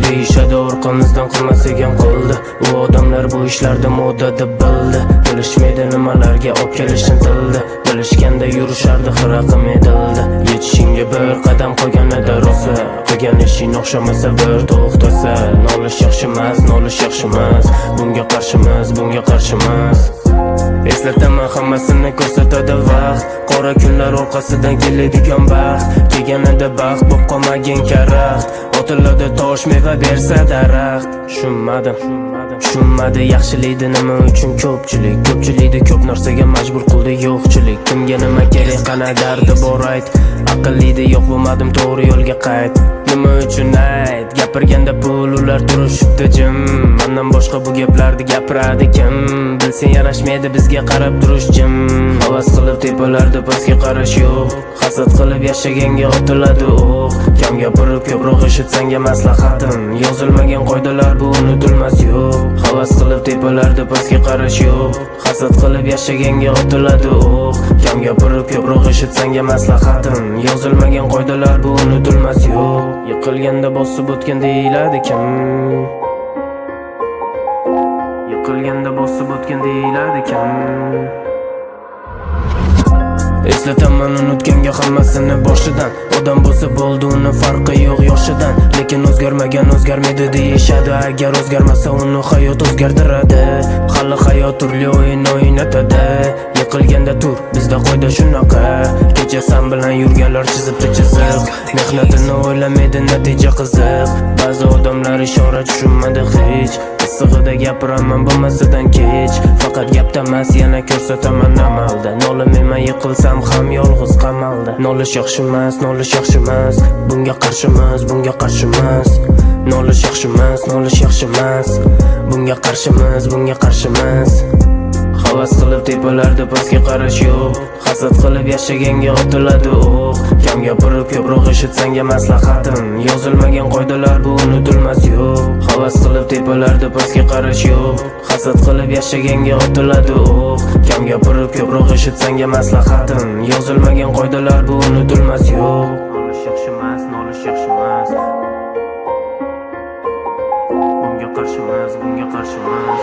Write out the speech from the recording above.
Deyishadi orqamizdan qilmas ekan qildi. U odamlar bu ishlarda moda deb bildi. Bilishmaydi nimalarga olib kelishni tildi. Bilishganda yurishardi xiraqim edildi. Yetishingga bir qadam qo'yganida rosa, qilgan ishing o'xshamasa bir to'xtasa. Nolish yaxshi emas, nolish yaxshi emas. Bunga qarshimiz. Eslataman hammasini ko'rsatadi vaqt. Qora kunlar orqasidan keladigan baxt. Kelganida baxt bo'lib qolmagan karaxt. Otiladi tosh meva bersa daraxt. Tushunmadi yaxshilikni nima uchun ko'pchilikni ko'p narsaga majbur qildi yo'qchilik. Kimga nima kerak, qana dardi bor ayt. Aqllida yo'q bo'lmadim, to'g'ri yo'lga qayt. Nima uchun ayt? Gapirganda pul ular turishibdi jim. Mendan boshqa bu gaplarni gapiradi kim? Bilsang yarashmaydi bizga qarab turish jim. Havas qilib tepalarda pastga qarash yo'q. Hasad qilib yashaganga otiladi o'q. Kam gapirib ko'proq eshitsanga maslahatim. Yozilmagan qoidalar bu unutilmas yo'q. Havas qilib tepalarda pastga qarash yo'q. Hasad qilib yashaganga otiladi o'q. Kam gapirib ko'proq eshitsanga maslahatim. Yozilmagan qoidalar bu unutilmas yo'q. Yiqilganda bosib o'tgan deyiladi kim? Yiqilganda bosib o'tgan deyiladi kim? Eslataman unutganga hammasini boshidan. Odam bo'lsa bo'ldi, uni farqi yo'q yoshidan. Lekin o'zgarmaydi deyishadi. Agar o'zgarmasa uni hayot o'zgartiradi. Hali hayot turli o'yin o'ynatadi. Yiqilganda tur, bizda qoida shunaqa. Kecha sen bilan yurganlar chizibdi chiziq. Mehnatini o'ylamaydi, natija qiziq. Ba'zi odamlar ishora tushunmadi hech. Issig'ida gapiraman bo'lmasidan kech. Faqat gapda emas, yana ko'rsataman amalda. Nolimayman yiqilsam ham yolg'iz qamalda. Nolish yaxshi emas, nolish yaxshi emas. Bunga qarshimiz. Nolish yaxshi emas, nolish yaxshi emas. Bunga qarshimiz. Havas qilib tepalarda pastga qarash yo'q. Hasad qilib yashaganga otiladi o'q. Kam gapirib ko'proq eshitsanga maslahatim. Yozilmagan qoidalar bu unutilmas yo'q. Havas qilib tepalarda pastga qarash yo'q. Hasad qilib yashaganga otiladi o'q. Kam gapirib ko'proq eshitsanga maslahatim. Yozilmagan qoidalar bu unutilmas yo'q. Nolish yaxshi emas. Bunga qarshimiz.